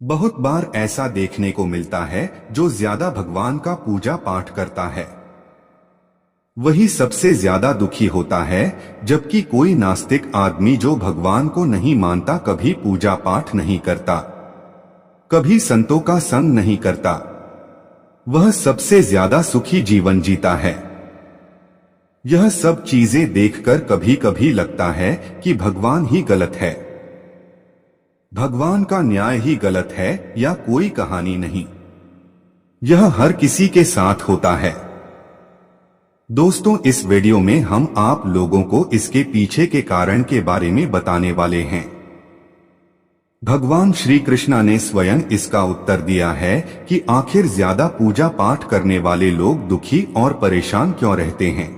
बहुत बार ऐसा देखने को मिलता है जो ज्यादा भगवान का पूजा पाठ करता है वही सबसे ज्यादा दुखी होता है, जबकि कोई नास्तिक आदमी जो भगवान को नहीं मानता कभी पूजा पाठ नहीं करता, कभी संतों का संग नहीं करता, वह सबसे ज्यादा सुखी जीवन जीता है। यह सब चीजें देखकर कभी कभी लगता है कि भगवान ही गलत है, भगवान का न्याय ही गलत है या कोई कहानी नहीं। यह हर किसी के साथ होता है। दोस्तों, इस वीडियो में हम आप लोगों को इसके पीछे के कारण के बारे में बताने वाले हैं। भगवान श्री कृष्ण ने स्वयं इसका उत्तर दिया है कि आखिर ज्यादा पूजा पाठ करने वाले लोग दुखी और परेशान क्यों रहते हैं।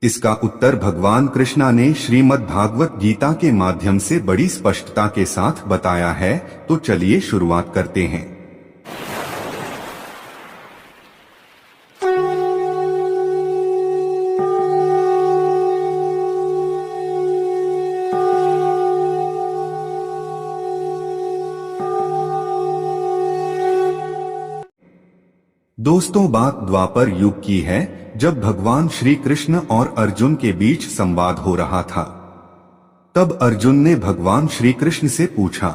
इसका उत्तर भगवान कृष्ण ने श्रीमद् भागवत गीता के माध्यम से बड़ी स्पष्टता के साथ बताया है। तो चलिए शुरुआत करते हैं। दोस्तों, बात द्वापर युग की है, जब भगवान श्री कृष्ण और अर्जुन के बीच संवाद हो रहा था। तब अर्जुन ने भगवान श्री कृष्ण से पूछा,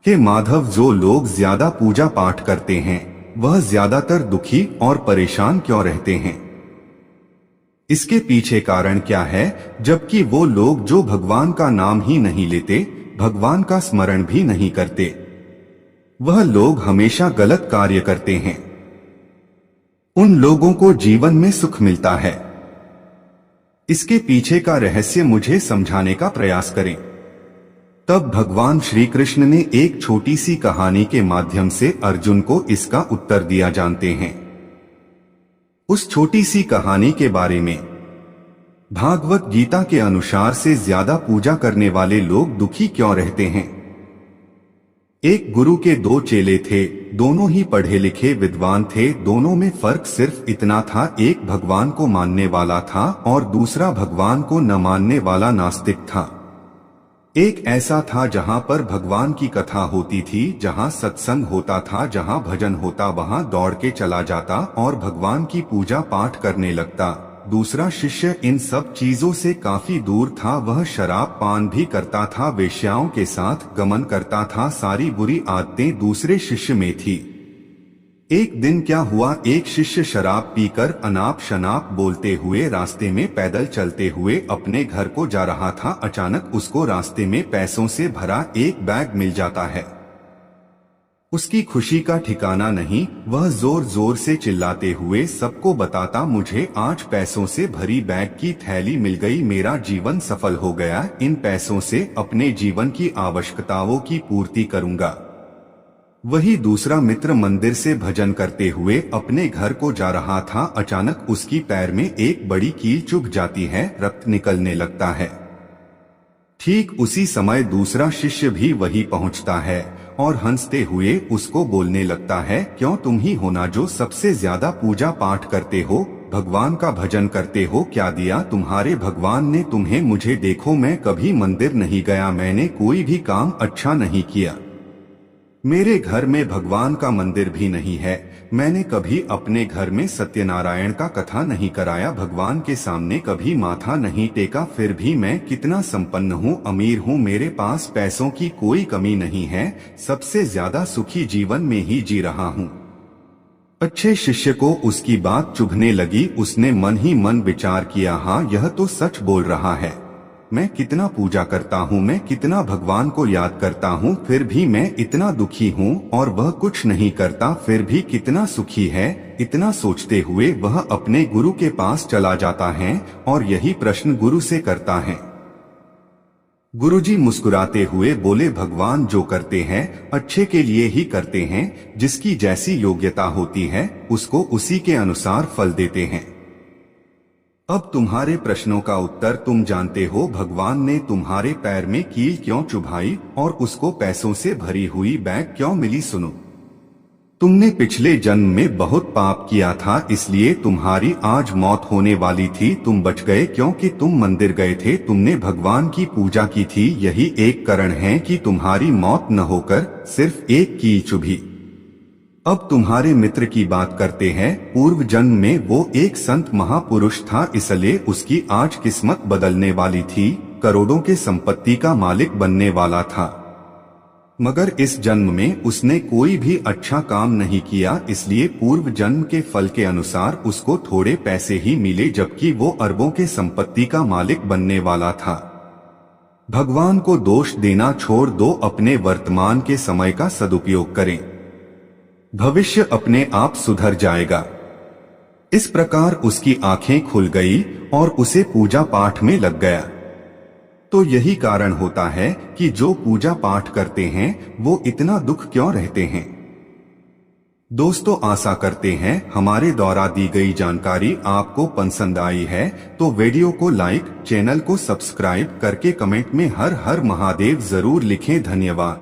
हे माधव, जो लोग ज्यादा पूजा पाठ करते हैं वह ज्यादातर दुखी और परेशान क्यों रहते हैं। इसके पीछे कारण क्या है, जबकि वो लोग जो भगवान का नाम ही नहीं लेते, भगवान का स्मरण भी नहीं करते, वह लोग हमेशा गलत कार्य करते हैं। उन लोगों को जीवन में सुख मिलता है। इसके पीछे का रहस्य मुझे समझाने का प्रयास करें। तब भगवान श्री कृष्ण ने एक छोटी सी कहानी के माध्यम से अर्जुन को इसका उत्तर दिया। जानते हैं उस छोटी सी कहानी के बारे में। भागवत गीता के अनुसार से ज्यादा पूजा करने वाले लोग दुखी क्यों रहते हैं। एक गुरु के दो चेले थे, दोनों ही पढ़े लिखे विद्वान थे। दोनों में फर्क सिर्फ इतना था, एक भगवान को मानने वाला था और दूसरा भगवान को न मानने वाला नास्तिक था। एक ऐसा था जहां पर भगवान की कथा होती थी, जहां सत्संग होता था, जहां भजन होता, वहां दौड़ के चला जाता और भगवान की पूजा पाठ करने लगता। दूसरा शिष्य इन सब चीजों से काफी दूर था। वह शराब पान भी करता था, वेश्याओं के साथ गमन करता था, सारी बुरी आदतें दूसरे शिष्य में थी। एक दिन क्या हुआ, एक शिष्य शराब पीकर अनाप शनाप बोलते हुए रास्ते में पैदल चलते हुए अपने घर को जा रहा था। अचानक उसको रास्ते में पैसों से भरा एक बैग मिल जाता है। उसकी खुशी का ठिकाना नहीं। वह जोर जोर से चिल्लाते हुए सबको बताता, मुझे आज पैसों से भरी बैग की थैली मिल गई, मेरा जीवन सफल हो गया, इन पैसों से अपने जीवन की आवश्यकताओं की पूर्ति करूंगा। वही दूसरा मित्र मंदिर से भजन करते हुए अपने घर को जा रहा था। अचानक उसकी पैर में एक बड़ी कील चुभ जाती है, रक्त निकलने लगता है। ठीक उसी समय दूसरा शिष्य भी वही पहुंचता है और हंसते हुए उसको बोलने लगता है, क्यों, तुम ही हो ना जो सबसे ज्यादा पूजा पाठ करते हो, भगवान का भजन करते हो, क्या दिया तुम्हारे भगवान ने तुम्हें। मुझे देखो, मैं कभी मंदिर नहीं गया, मैंने कोई भी काम अच्छा नहीं किया, मेरे घर में भगवान का मंदिर भी नहीं है, मैंने कभी अपने घर में सत्यनारायण का कथा नहीं कराया, भगवान के सामने कभी माथा नहीं टेका, फिर भी मैं कितना संपन्न हूँ, अमीर हूँ, मेरे पास पैसों की कोई कमी नहीं है, सबसे ज्यादा सुखी जीवन में ही जी रहा हूँ। अच्छे शिष्य को उसकी बात चुभने लगी। उसने मन ही मन विचार किया, हाँ, यह तो सच बोल रहा है, मैं कितना पूजा करता हूँ, मैं कितना भगवान को याद करता हूँ, फिर भी मैं इतना दुखी हूँ, और वह कुछ नहीं करता फिर भी कितना सुखी है। इतना सोचते हुए वह अपने गुरु के पास चला जाता है और यही प्रश्न गुरु से करता है। गुरुजी मुस्कुराते हुए बोले, भगवान जो करते हैं अच्छे के लिए ही करते हैं, जिसकी जैसी योग्यता होती है उसको उसी के अनुसार फल देते हैं। अब तुम्हारे प्रश्नों का उत्तर तुम जानते हो। भगवान ने तुम्हारे पैर में कील क्यों चुभाई और उसको पैसों से भरी हुई बैग क्यों मिली। सुनो, तुमने पिछले जन्म में बहुत पाप किया था, इसलिए तुम्हारी आज मौत होने वाली थी। तुम बच गए क्योंकि तुम मंदिर गए थे, तुमने भगवान की पूजा की थी। यही एक कारण है कि तुम्हारी मौत न होकर सिर्फ एक की चुभी। अब तुम्हारे मित्र की बात करते हैं। पूर्व जन्म में वो एक संत महापुरुष था, इसलिए उसकी आज किस्मत बदलने वाली थी। करोड़ों के संपत्ति का मालिक बनने वाला था, मगर इस जन्म में उसने कोई भी अच्छा काम नहीं किया, इसलिए पूर्व जन्म के फल के अनुसार उसको थोड़े पैसे ही मिले, जबकि वो अरबों के संपत्ति का मालिक बनने वाला था। भगवान को दोष देना छोड़ दो, अपने वर्तमान के समय का सदुपयोग करें, भविष्य अपने आप सुधर जाएगा। इस प्रकार उसकी आंखें खुल गई और उसे पूजा पाठ में लग गया। तो यही कारण होता है कि जो पूजा पाठ करते हैं वो इतना दुख क्यों रहते हैं। दोस्तों, आशा करते हैं हमारे द्वारा दी गई जानकारी आपको पसंद आई है, तो वीडियो को लाइक, चैनल को सब्सक्राइब करके कमेंट में हर हर महादेव जरूर लिखें। धन्यवाद।